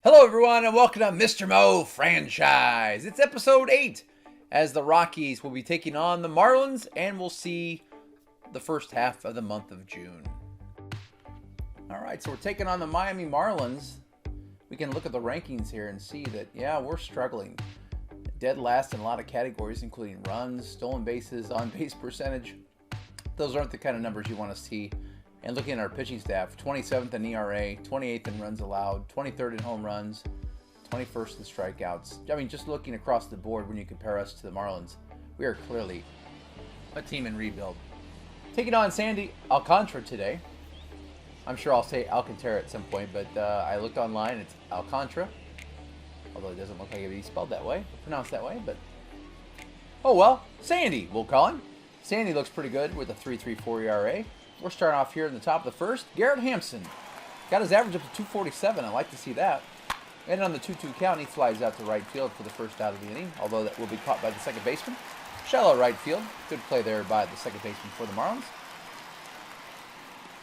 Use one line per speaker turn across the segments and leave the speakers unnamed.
Hello, everyone, and welcome to Mr. Mo Franchise. It's episode 8, as the Rockies will be taking on the Marlins, and we'll see the first half of the month of June. All right, so we're taking on the Miami Marlins. We can look at the rankings here and see that, yeah, we're struggling. Dead last in a lot of categories, including runs, stolen bases, on-base percentage. Those aren't the kind of numbers you want to see. And looking at our pitching staff, 27th in ERA, 28th in runs allowed, 23rd in home runs, 21st in strikeouts. I mean, just looking across the board when you compare us to the Marlins, we are clearly a team in rebuild. Taking on Sandy Alcantara today. I'm sure I'll say Alcantara at some point, but I looked online, it's Alcantara. Although it doesn't look like it be spelled that way, pronounced that way, but oh well, Sandy, we'll call him. Sandy looks pretty good with a 3.34 ERA. We're starting off here in the top of the first. Garrett Hampson got his average up to 247. I like to see that. And on the 2-2 count, he flies out to right field for the first out of the inning, although that will be caught by the second baseman. Shallow right field. Good play there by the second baseman for the Marlins.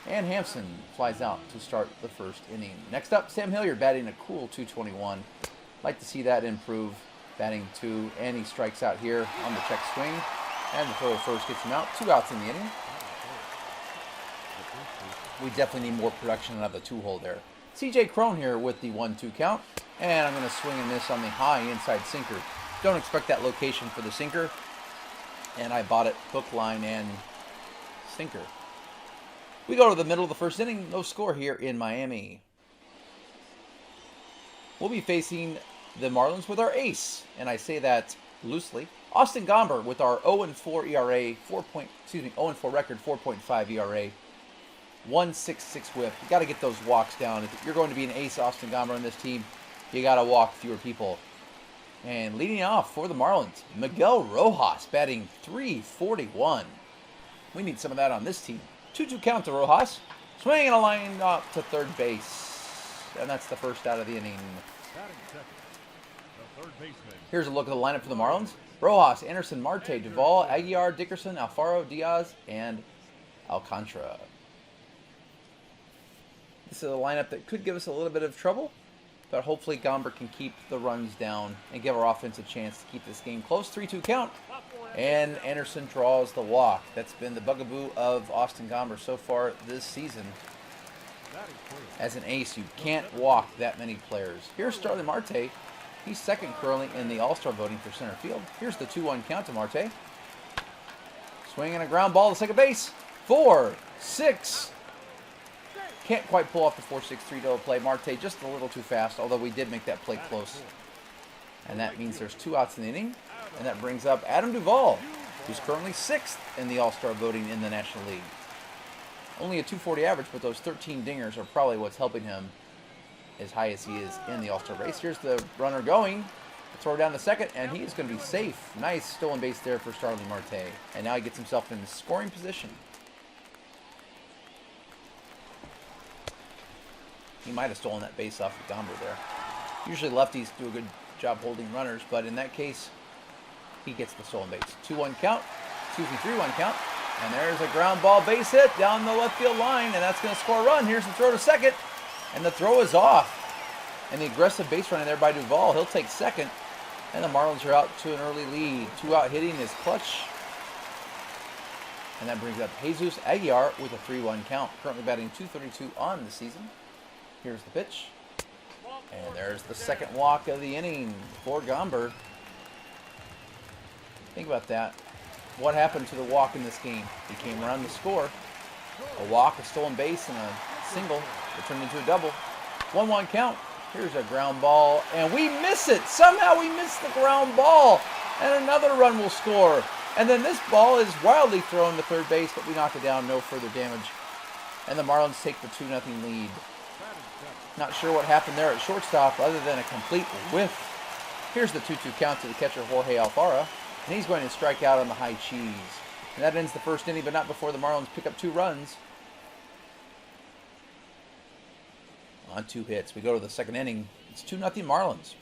And Hampson flies out to start the first inning. Next up, Sam Hilliard batting a cool 221. Like to see that improve, batting 2, and he strikes out here on the check swing. And the throw to first gets him out. 2 outs in the inning. We definitely need more production out of the 2-hole there. CJ Crone here with the 1-2 count. And I'm going to swing and miss on the high inside sinker. Don't expect that location for the sinker. And I bought it hook, line, and sinker. We go to the middle of the first inning. No score here in Miami. We'll be facing the Marlins with our ace. And I say that loosely. Austin Gomber with our 0-4 ERA, 0-4 record, 4.5 ERA. 1.66 whip. You got to get those walks down. If you're going to be an ace, Austin Gomber, on this team, you got to walk fewer people. And leading off for the Marlins, Miguel Rojas batting 341. We need some of that on this team. 2-2 count to Rojas. Swinging a line up to third base. And that's the first out of the inning. Here's a look at the lineup for the Marlins. Rojas, Anderson, Marte, Duvall, Aguilar, Dickerson, Alfaro, Diaz, and Alcantara. This is a lineup that could give us a little bit of trouble, but hopefully Gomber can keep the runs down and give our offense a chance to keep this game close. 3-2 count, and Anderson draws the walk. That's been the bugaboo of Austin Gomber so far this season. As an ace, you can't walk that many players. Here's Darlene Marte. He's second currently in the All-Star voting for center field. Here's the 2-1 count to Marte. Swinging a ground ball to second base. 4-6. Can't quite pull off the 4-6-3 double play. Marte just a little too fast, although we did make that play close. And that means there's 2 outs in the inning. And that brings up Adam Duvall, who's currently 6th in the All-Star voting in the National League. Only a 240 average, but those 13 dingers are probably what's helping him as high as he is in the All-Star race. Here's the runner going. Throw down to second, and he is going to be safe. Nice stolen base there for Darlene Marte. And now he gets himself in scoring position. He might have stolen that base off of Gomber there. Usually lefties do a good job holding runners, but in that case, he gets the stolen base. 2-1 count. 3-1 count. And there's a ground ball base hit down the left field line, and that's going to score a run. Here's the throw to second, and the throw is off. And the aggressive base running there by Duvall. He'll take second, and the Marlins are out to an early lead. 2-out hitting is clutch. And that brings up Jesus Aguilar with a 3-1 count. Currently batting .232 on the season. Here's the pitch. And there's the second walk of the inning for Gomber. Think about that. What happened to the walk in this game? He came around the score. A walk, a stolen base, and a single that turned into a double. 1-1 count. Here's a ground ball, and we miss it. Somehow we miss the ground ball, and another run will score. And then this ball is wildly thrown to third base, but we knock it down, no further damage. And the Marlins take the 2-0 lead. Not sure what happened there at shortstop other than a complete whiff. Here's the 2-2 count to the catcher Jorge Alfaro, and he's going to strike out on the high cheese. And that ends the first inning, but not before the Marlins pick up 2 runs. On 2 hits. We go to the second inning. It's 2-0 Marlins.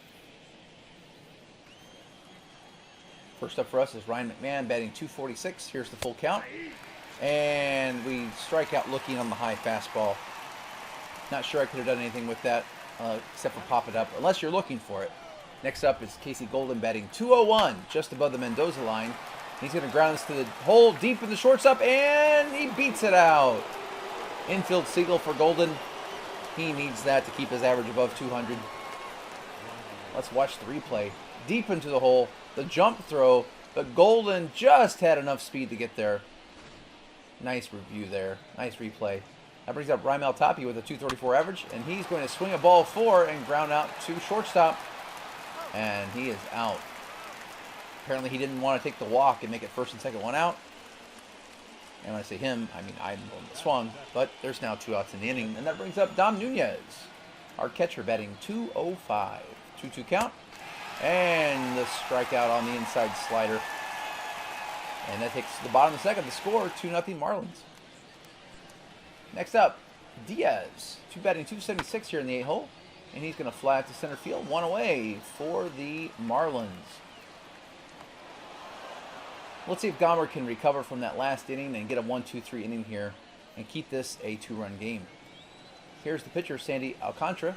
First up for us is Ryan McMahon batting .246. Here's the full count. And we strike out looking on the high fastball. Not sure I could have done anything with that. except for pop it up, unless you're looking for it. Next up is Casey Golden batting 201, just above the Mendoza line. He's going to ground this to the hole, deep in the shortstop, and he beats it out. Infield single for Golden. He needs that to keep his average above 200. Let's watch the replay. Deep into the hole, the jump throw, but Golden just had enough speed to get there. Nice review there. Nice replay. That brings up Raimel Tapia with a 234 average, and he's going to swing a ball 4 and ground out to shortstop. And he is out. Apparently he didn't want to take the walk and make it first and second, one out. And when I say him, I mean I'm the one that swung. But there's now 2 outs in the inning. And that brings up Dom Nunez, our catcher, batting 205. 2-2 count. And the strikeout on the inside slider. And that takes the bottom of the second. The score, 2-0 Marlins. Next up, Diaz, batting 276 here in the 8 hole. And he's going to fly out to center field, 1 away for the Marlins. Let's see if Gomber can recover from that last inning and get a 1-2-3 inning here and keep this a 2-run game. Here's the pitcher, Sandy Alcantara.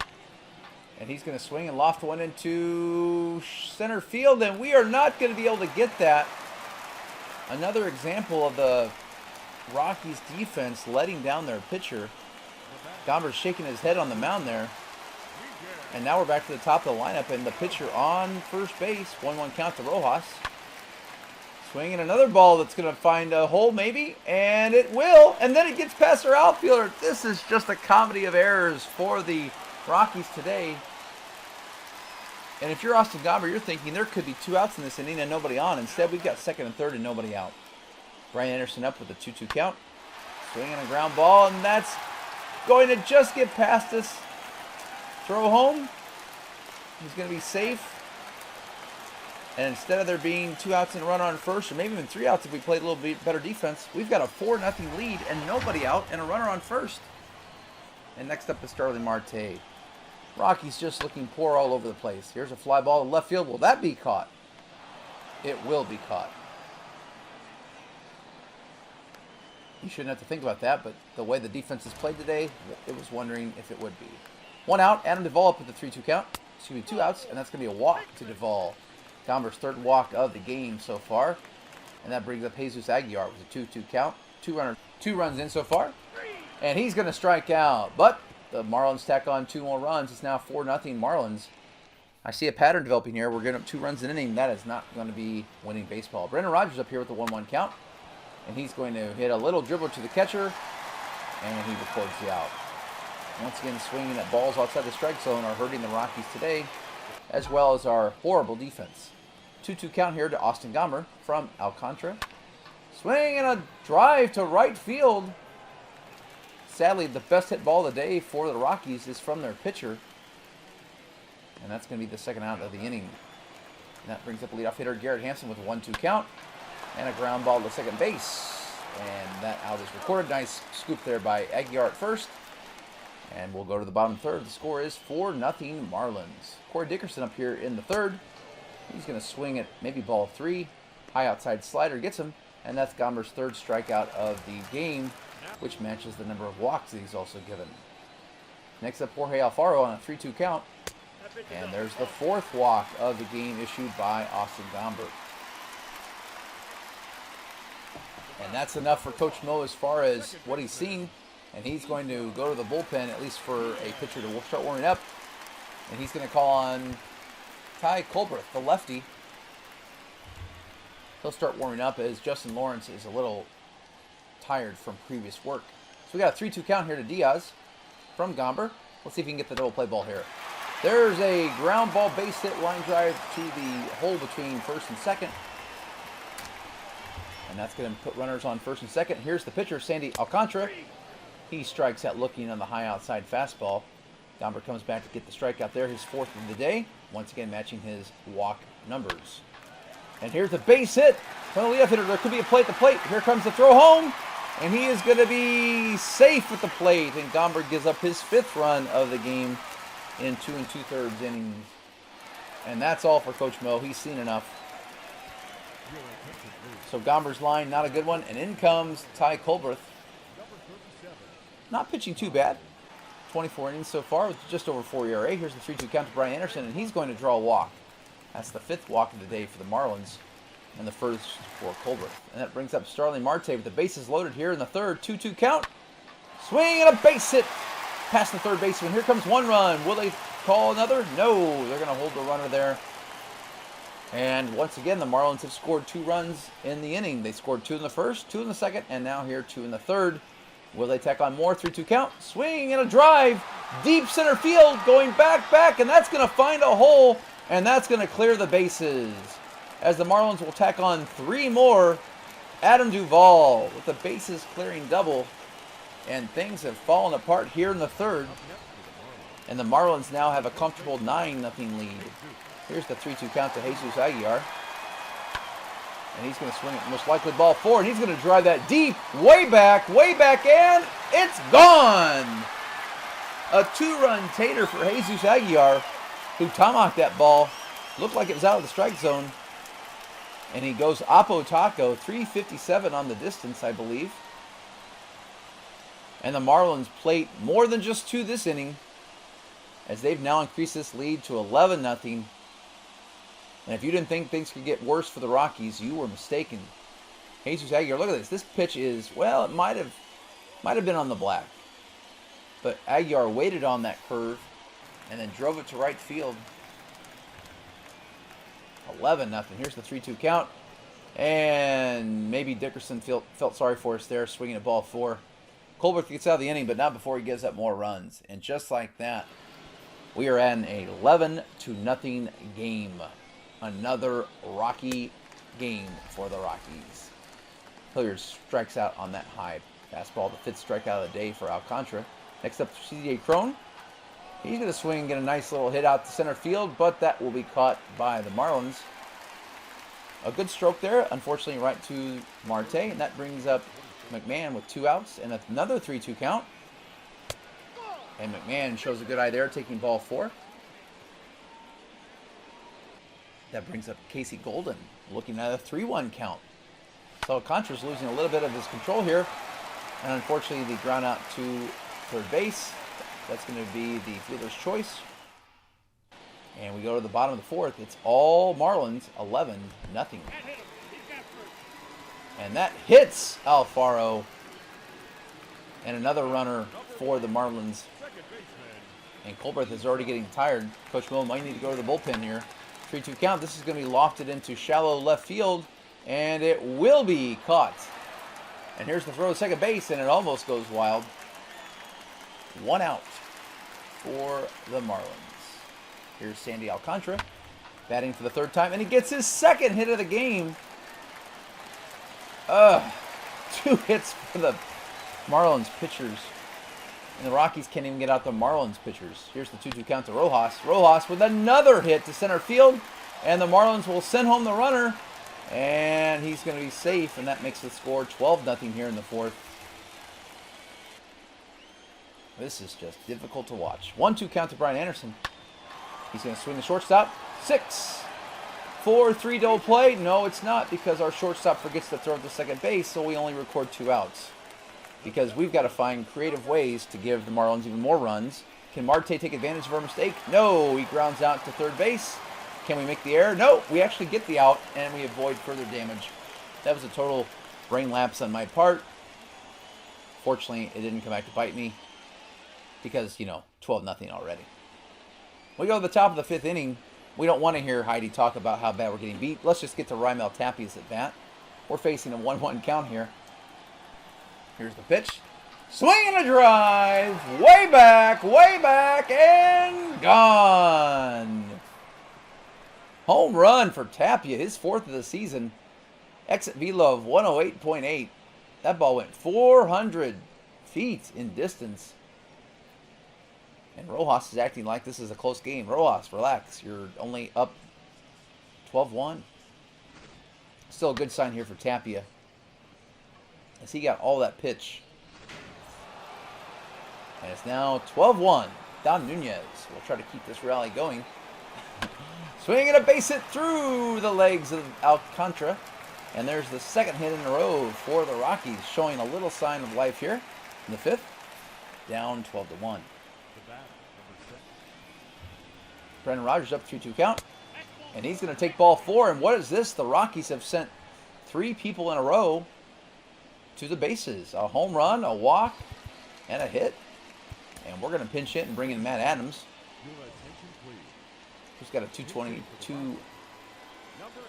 And he's going to swing and loft one into center field, and we are not going to be able to get that. Another example of the Rockies defense letting down their pitcher. Gomber's shaking his head on the mound there. And now we're back to the top of the lineup, and the pitcher on first base. 1-1 count to Rojas. Swinging another ball that's going to find a hole maybe, and it will. And then it gets past our outfielder. This is just a comedy of errors for the Rockies today. And if you're Austin Gomber, you're thinking there could be 2 outs in this inning and nobody on. Instead, we've got second and third and nobody out. Brian Anderson up with a 2-2 count. Swinging a ground ball, and that's going to just get past us. Throw home. He's going to be safe. And instead of there being 2 outs and a runner on first, or maybe even 3 outs if we played a little bit better defense, we've got a 4-0 lead and nobody out and a runner on first. And next up is Darlene Marte. Rockies just looking poor all over the place. Here's a fly ball to left field. Will that be caught? It will be caught. You shouldn't have to think about that, but the way the defense has played today, it was wondering if it would be. 1 out, Adam Duvall up with the 3-2 count. 2 outs, and that's going to be a walk to Duvall. Gomber's 3rd walk of the game so far. And that brings up Jesus Aguilar with a 2-2 count. 2 runs in so far. And he's going to strike out. But the Marlins tack on 2 more runs. It's now 4-0 Marlins. I see a pattern developing here. We're getting up 2 runs an inning. That is not going to be winning baseball. Brendan Rodgers up here with the 1-1 count. And he's going to hit a little dribble to the catcher. And he records the out. Once again, swinging at balls outside the strike zone are hurting the Rockies today, as well as our horrible defense. 2-2 count here to Austin Gomber from Alcantara. Swing and a drive to right field. Sadly, the best hit ball of the day for the Rockies is from their pitcher. And that's going to be the 2nd out of the inning. And that brings up leadoff hitter Garrett Hampson with a 1-2 count. And a ground ball to second base. And that out is recorded. Nice scoop there by Aguilar at first. And we'll go to the bottom 3rd. The score is 4-0 Marlins. Corey Dickerson up here in the 3rd. He's going to swing at maybe ball 3. High outside slider gets him. And that's Gomber's 3rd strikeout of the game, which matches the number of walks that he's also given. Next up, Jorge Alfaro on a 3-2 count. And there's the 4th walk of the game issued by Austin Gomber. And that's enough for Coach Mo as far as what he's seen. And he's going to go to the bullpen, at least for a pitcher to start warming up. And he's going to call on Ty Colbert, the lefty. He'll start warming up as Justin Lawrence is a little tired from previous work. So we got a 3-2 count here to Diaz from Gomber. Let's see if he can get the double play ball here. There's a ground ball base hit line drive to the hole between 1st and 2nd. And that's going to put runners on 1st and 2nd. Here's the pitcher, Sandy Alcantara. He strikes out looking on the high outside fastball. Gomber comes back to get the strikeout there, his 4th of the day. Once again, matching his walk numbers. And here's the base hit from the leadoff hitter. There could be a play at the plate. Here comes the throw home. And he is going to be safe at the plate. And Gomber gives up his 5th run of the game in 2 2/3 innings. And that's all for Coach Mo. He's seen enough. So Gomber's line, not a good one. And in comes Ty Colbert. Not pitching too bad. 24 innings so far with just over 4 ERA. Here's the 3-2 count to Brian Anderson, and he's going to draw a walk. That's the 5th walk of the day for the Marlins, and the first for Colbert. And that brings up Darlene Marte with the bases loaded here in the third. 2-2 count. Swing and a base hit past the third baseman. Here comes 1 run. Will they call another? No, they're going to hold the runner there. And once again, the Marlins have scored 2 runs in the inning. They scored 2 in the first, 2 in the second, and now here 2 in the third. Will they tack on more? 3-2 count. Swing and a drive. Deep center field. Going back, and that's going to find a hole, and that's going to clear the bases. As the Marlins will tack on 3 more. Adam Duvall with the bases clearing double. And things have fallen apart here in the third. And the Marlins now have a comfortable 9-0 lead. Here's the 3-2 count to Jesus Aguilar. And he's going to swing it, most likely ball 4. And he's going to drive that deep, way back, and it's gone! A 2-run tater for Jesus Aguilar, who tomahawked that ball. Looked like it was out of the strike zone. And he goes Oppo Taco, 357 on the distance, I believe. And the Marlins plate more than just 2 this inning, as they've now increased this lead to 11-0. And if you didn't think things could get worse for the Rockies, you were mistaken. Jesus Aguilar, look at this. This pitch is, well, it might have been on the black. But Aguilar waited on that curve and then drove it to right field. 11-0. Here's the 3-2 count. And maybe Dickerson felt sorry for us there, swinging at ball 4. Colbert gets out of the inning, but not before he gives up more runs. And just like that, we are at an 11-0 game. Another Rocky game for the Rockies. Hilliard strikes out on that high fastball, the 5th strikeout of the day for Alcantara. Next up, C.J. Crone. He's going to swing and get a nice little hit out to center field, but that will be caught by the Marlins. A good stroke there, unfortunately, right to Marte, and that brings up McMahon with 2 outs and another 3-2 count. And McMahon shows a good eye there, taking ball 4. That brings up Casey Golden, looking at a 3-1 count. So Alcantara's losing a little bit of his control here. And unfortunately, the ground out to third base. That's going to be the fielder's choice. And we go to the bottom of the 4th. It's all Marlins, 11-0. And that hits Alfaro. And another runner for the Marlins. And Colbert is already getting tired. Coach Mill might need to go to the bullpen here. 3-2 count. This is going to be lofted into shallow left field. And it will be caught. And here's the throw to second base. And it almost goes wild. 1 out for the Marlins. Here's Sandy Alcantara batting for the 3rd time. And he gets his 2nd hit of the game. 2 hits for the Marlins pitchers. And the Rockies can't even get out the Marlins pitchers. Here's the 2-2 count to Rojas. Rojas with another hit to center field. And the Marlins will send home the runner. And he's going to be safe. And that makes the score 12-0 here in the 4th. This is just difficult to watch. 1-2 count to Brian Anderson. He's going to swing the shortstop. 6, 4, 3 double play. No, it's not, because our shortstop forgets to throw to second base, so we only record 2 outs. Because we've got to find creative ways to give the Marlins even more runs. Can Marte take advantage of our mistake? No, he grounds out to third base. Can we make the error? No, we actually get the out, and we avoid further damage. That was a total brain lapse on my part. Fortunately, it didn't come back to bite me. Because, 12-0 already. We go to the top of the 5th inning. We don't want to hear Heidi talk about how bad we're getting beat. Let's just get to Raimel Tapia's at bat. We're facing a 1-1 count here. Here's the pitch. Swing and a drive. Way back, and gone. Home run for Tapia, his 4th of the season. Exit velo of 108.8. That ball went 400 feet in distance. And Rojas is acting like this is a close game. Rojas, relax. You're only up 12-1. Still a good sign here for Tapia, as he got all that pitch. And it's now 12-1. Don Nunez will try to keep this rally going. Swinging a base hit through the legs of Alcantara. And there's the 2nd hit in a row for the Rockies, showing a little sign of life here in the 5th. Down 12-1. Brendan Rodgers up 3-2 count. And he's going to take ball 4. And what is this? The Rockies have sent 3 people in a row to the bases. A home run, a walk, and a hit. And we're going to pinch hit and bring in Matt Adams, who's got a 222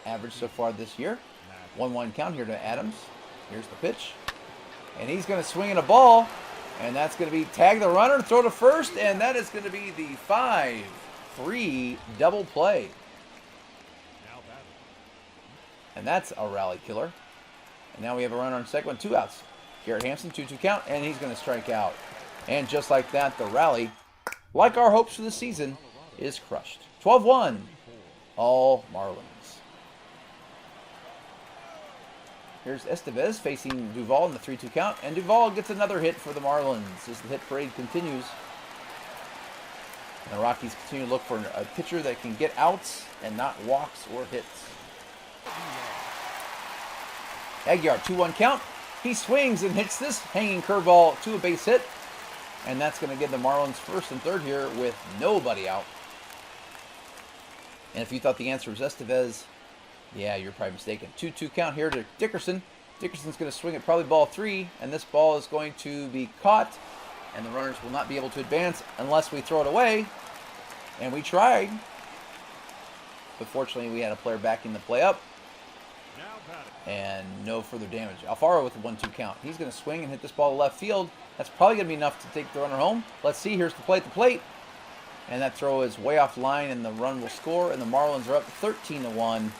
average so far this year. 1-1 count here to Adams. Here's the pitch. And he's going to swing in a ball. And that's going to be tag the runner, throw to first. And that is going to be the 5-3 double play. And that's a rally killer. And now we have a runner on second with 2 outs. Garrett Hampson, 2-2 count. And he's going to strike out. And just like that, the rally, like our hopes for the season, is crushed. 12-1, all Marlins. Here's Estevez facing Duvall in the 3-2 count. And Duvall gets another hit for the Marlins as the hit parade continues. And the Rockies continue to look for a pitcher that can get outs and not walks or hits. Aguiar, 2-1 count. He swings and hits this hanging curveball to a base hit. And that's going to give the Marlins first and third here with nobody out. And if you thought the answer was Estevez, yeah, you're probably mistaken. 2-2 count here to Dickerson. Dickerson's going to swing at probably ball 3, and this ball is going to be caught, and the runners will not be able to advance unless we throw it away. And we tried, but fortunately we had a player backing the play up, and no further damage. Alfaro with the 1-2 count. He's going to swing and hit this ball to left field. That's probably going to be enough to take the runner home. Let's see. Here's the play at the plate. And that throw is way off line, and the run will score. And the Marlins are up 13-1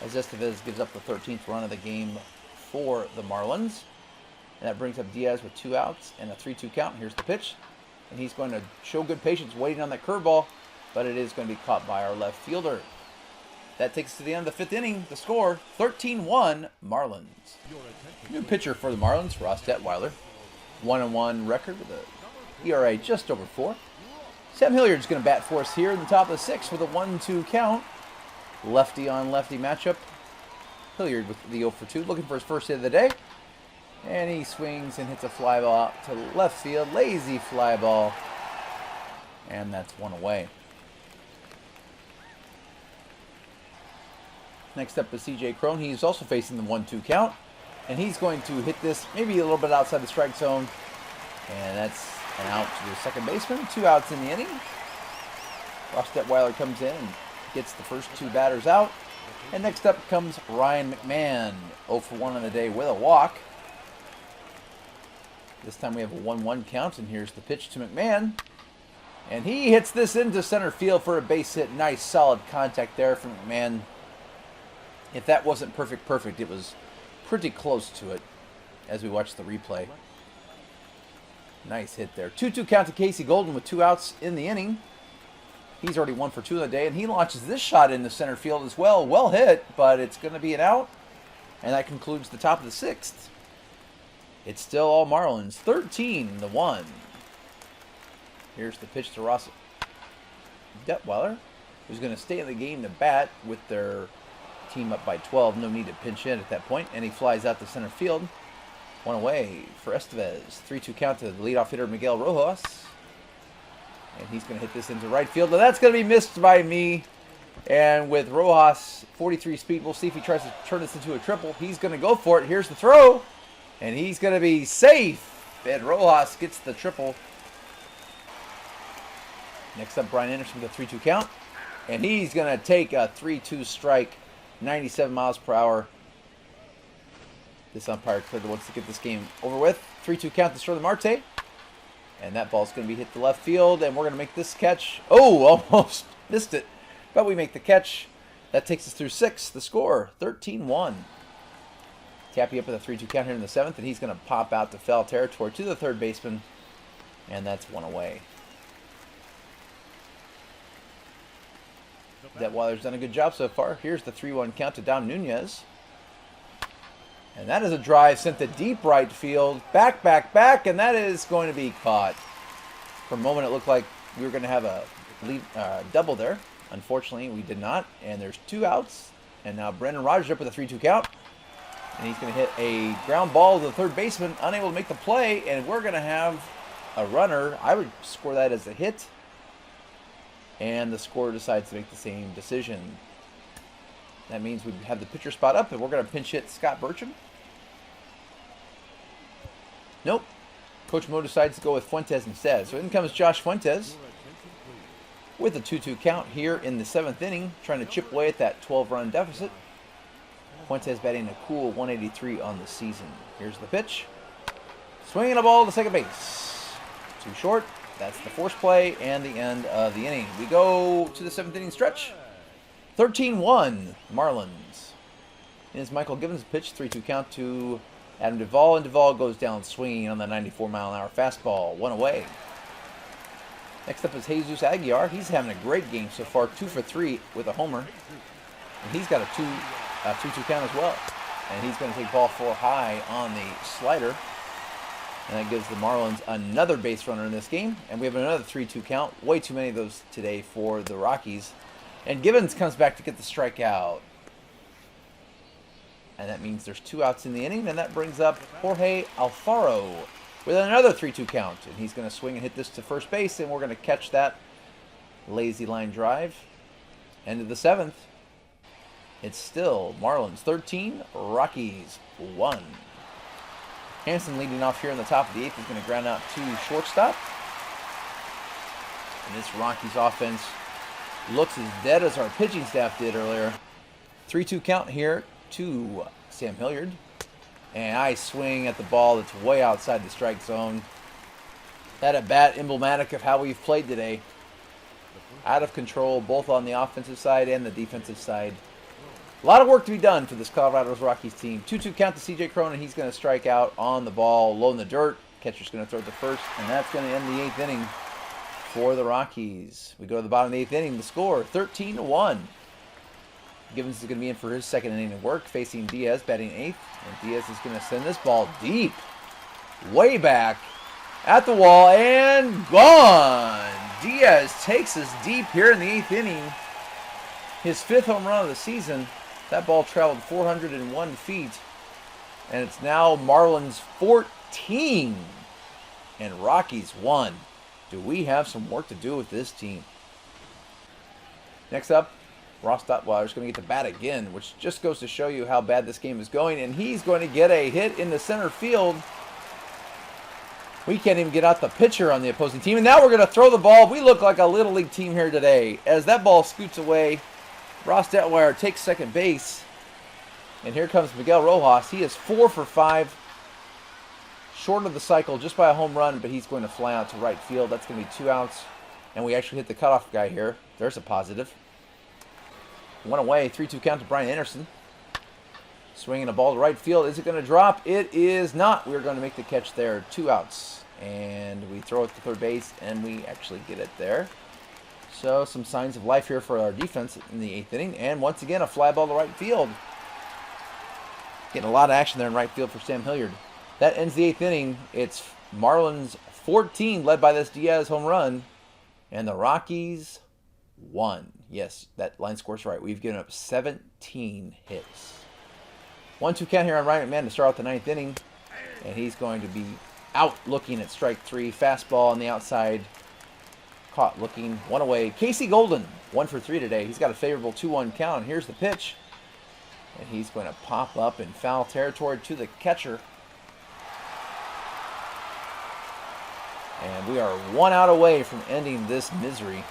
as Estevez gives up the 13th run of the game for the Marlins. And that brings up Diaz with 2 outs and a 3-2 count. Here's the pitch. And he's going to show good patience waiting on that curveball, but it is going to be caught by our left fielder. That takes us to the end of the 5th inning. The score, 13-1 Marlins. New pitcher for the Marlins, Ross Detweiler. 1-1 record with a ERA just over 4. Sam Hilliard's going to bat for us here in the top of the 6th with a 1-2 count. Lefty on lefty matchup. Hilliard with the 0-for-2, looking for his first hit of the day. And he swings and hits a fly ball out to left field. Lazy fly ball. And that's 1 away. Next up is CJ Crone. He's also facing the 1-2 count. And he's going to hit this maybe a little bit outside the strike zone. And that's an out to the second baseman. 2 outs in the inning. Ross Detweiler comes in and gets the first 2 batters out. And next up comes Ryan McMahon. 0-for-1 on the day with a walk. This time we have a 1-1 count. And here's the pitch to McMahon. And he hits this into center field for a base hit. Nice solid contact there from McMahon. If that wasn't perfect, it was pretty close to it as we watch the replay. Nice hit there. 2-2 count to Casey Golden with 2 outs in the inning. He's already 1-for-2 on the day, and he launches this shot into center field as well. Well hit, but it's going to be an out. And that concludes the top of the 6th. It's still all Marlins. 13-1. Here's the pitch to Ross Detweiler, who's going to stay in the game to bat with their team up by 12. No need to pinch in at that point. And he flies out to center field. 1 away for Estevez. 3-2 count to the leadoff hitter Miguel Rojas. And he's going to hit this into right field. Now that's going to be missed by me. And with Rojas, 43 speed, we'll see if he tries to turn this into a triple. He's going to go for it. Here's the throw. And he's going to be safe. And Rojas gets the triple. Next up, Brian Anderson with a 3-2 count. And he's going to take a 3-2 strike. 97 miles per hour. This umpire clearly wants to get this game over with. 3-2 count to Darlene Marte. And that ball's going to be hit to left field. And we're going to make this catch. Oh, almost missed it. But we make the catch. That takes us through 6. The score, 13-1. Tappy up with a 3-2 count here in the 7th. And he's going to pop out to foul territory to the third baseman. And that's 1 away. Detweiler's done a good job so far. Here's the 3-1 count to Dom Nunez. And that is a drive sent to deep right field. Back, and that is going to be caught. For a moment, it looked like we were going to have a lead, double there. Unfortunately, we did not. And there's 2 outs. And now Brendan Rodgers up with a 3-2 count. And he's going to hit a ground ball to the third baseman, unable to make the play. And we're going to have a runner. I would score that as a hit. and the scorer decides to make the same decision. That means we have the pitcher spot up, and we're going to pinch hit Scott Bertram. Nope. Coach Mo decides to go with Fuentes instead. So in comes Josh Fuentes with a 2-2 count here in the 7th inning, trying to chip away at that 12-run deficit. Fuentes batting a cool 183 on the season. Here's the pitch. Swinging a ball to second base. Too short. That's the force play and the end of the inning. We go to the 7th inning stretch. 13-1 Marlins. Here's Michael Givens' pitch, 3-2 count to Adam Duvall, and Duvall goes down swinging on the 94-mile-an-hour fastball. 1 away. Next up is Jesus Aguilar. He's having a great game so far, 2 for 3 with a homer. And he's got a 2-2 count as well. And he's going to take ball 4 high on the slider. And that gives the Marlins another base runner in this game. And we have another 3-2 count. Way too many of those today for the Rockies. And Givens comes back to get the strikeout. And that means there's 2 outs in the inning. And that brings up Jorge Alfaro with another 3-2 count. And he's going to swing and hit this to first base. And we're going to catch that lazy line drive. End of the 7th. It's still Marlins 13, Rockies 1. Hampson leading off here in the top of the 8th is going to ground out to shortstop. And this Rockies offense looks as dead as our pitching staff did earlier. 3-2 count here to Sam Hilliard. And I swing at the ball that's way outside the strike zone. That at bat emblematic of how we've played today. Out of control, both on the offensive side and the defensive side. A lot of work to be done for this Colorado's Rockies team. 2-2 count to C.J. Crone, and he's going to strike out on the ball, low in the dirt. Catcher's going to throw it to first, and that's going to end the 8th inning for the Rockies. We go to the bottom of the 8th inning. The score, 13-1. Givens is going to be in for his 2nd inning of work, facing Diaz, batting 8th. And Diaz is going to send this ball deep, way back at the wall, and gone. Diaz takes us deep here in the 8th inning. His 5th home run of the season. That ball traveled 401 feet. And it's now Marlins 14 and Rockies 1. Do we have some work to do with this team? Next up, Ross Dotweiler is going to get the bat again, which just goes to show you how bad this game is going. And he's going to get a hit in the center field. We can't even get out the pitcher on the opposing team. And now we're going to throw the ball. We look like a Little League team here today. As that ball scoots away, Ross Detweiler takes second base. And here comes Miguel Rojas. He is 4 for 5. Short of the cycle just by a home run, but he's going to fly out to right field. That's going to be 2 outs. And we actually hit the cutoff guy here. There's a positive. 1 away, 3-2 count to Brian Anderson. Swinging a ball to right field. Is it going to drop? It is not. We're going to make the catch there. 2 outs. And we throw it to third base, and we actually get it there. So some signs of life here for our defense in the 8th inning. And once again, a fly ball to right field. Getting a lot of action there in right field for Sam Hilliard. That ends the 8th inning. It's Marlins 14, led by this Diaz home run. And the Rockies 1. Yes, that line score's right. We've given up 17 hits. 1-2 count here on Ryan McMahon to start out the 9th inning. And he's going to be out looking at strike 3. Fastball on the outside. Caught looking. 1 away. Casey Golden, 1 for 3 today. He's got a favorable 2-1 count. And here's the pitch. And he's going to pop up in foul territory to the catcher. And we are 1 out away from ending this misery.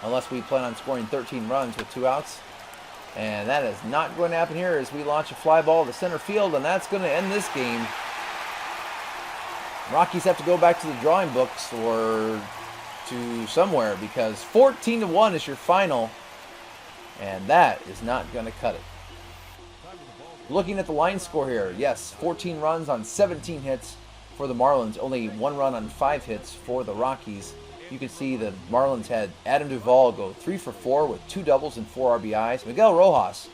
Unless we plan on scoring 13 runs with 2 outs. And that is not going to happen here as we launch a fly ball to center field. And that's going to end this game. Rockies have to go back to the drawing books or to somewhere, because 14-1 is your final. And that is not going to cut it. Looking at the line score here, yes, 14 runs on 17 hits for the Marlins. Only 1 run on 5 hits for the Rockies. You can see the Marlins had Adam Duvall go 3 for 4 with 2 doubles and 4 RBIs. Miguel Rojas,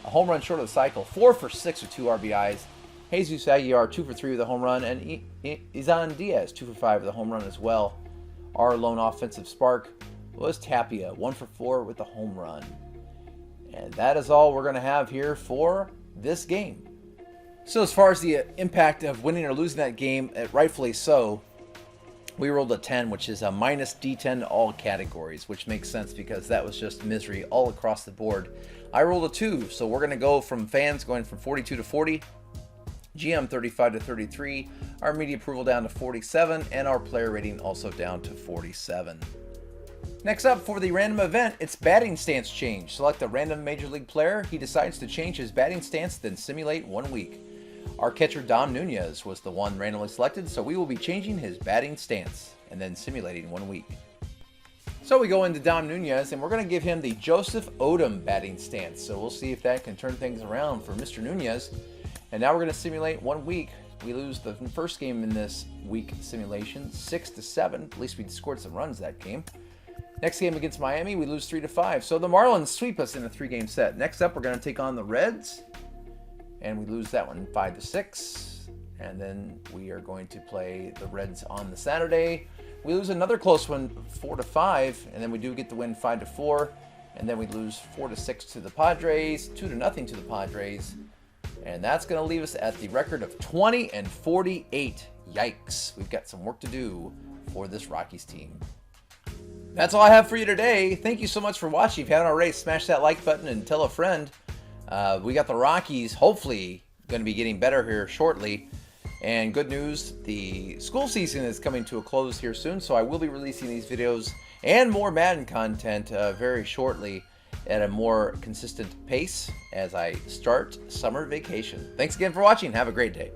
a home run short of the cycle, 4 for 6 with 2 RBIs. Jesus Aguilar, 2 for 3 with a home run. And Izan Diaz, 2 for 5 with a home run as well. Our lone offensive spark was Tapia, 1 for 4 with a home run. And that is all we're going to have here for this game. So as far as the impact of winning or losing that game, rightfully so, We rolled a 10, which is a minus D10 to all categories, which makes sense because that was just misery all across the board. I rolled a 2, so we're going to go from fans going from 42 to 40, GM 35 to 33, our media approval down to 47, and our player rating also down to 47. Next up for the random event, it's batting stance change. Select a random Major League player. He decides to change his batting stance, then simulate 1 week. Our catcher Dom Nunez was the one randomly selected, so we will be changing his batting stance and then simulating 1 week. So we go into Dom Nunez, and we're going to give him the Joseph Odom batting stance. So we'll see if that can turn things around for Mr. Nunez. And now we're going to simulate 1 week. We lose the first game in this week simulation, 6-7. At least we scored some runs that game. Next game against Miami, we lose 3-5. So the Marlins sweep us in a 3-game set. Next up, we're going to take on the Reds, and we lose that one 5-6. And then we are going to play the Reds on the Saturday. We lose another close one 4-5, and then we do get the win 5-4. And then we lose 4-6 to the Padres, 2-0 to the Padres. And that's going to leave us at the record of 20-48. Yikes. We've got some work to do for this Rockies team. That's all I have for you today. Thank you so much for watching. If you haven't already, smash that like button and tell a friend. We got the Rockies hopefully going to be getting better here shortly. And good news, the school season is coming to a close here soon, so I will be releasing these videos and more Madden content very shortly at a more consistent pace as I start summer vacation. Thanks again for watching. Have a great day.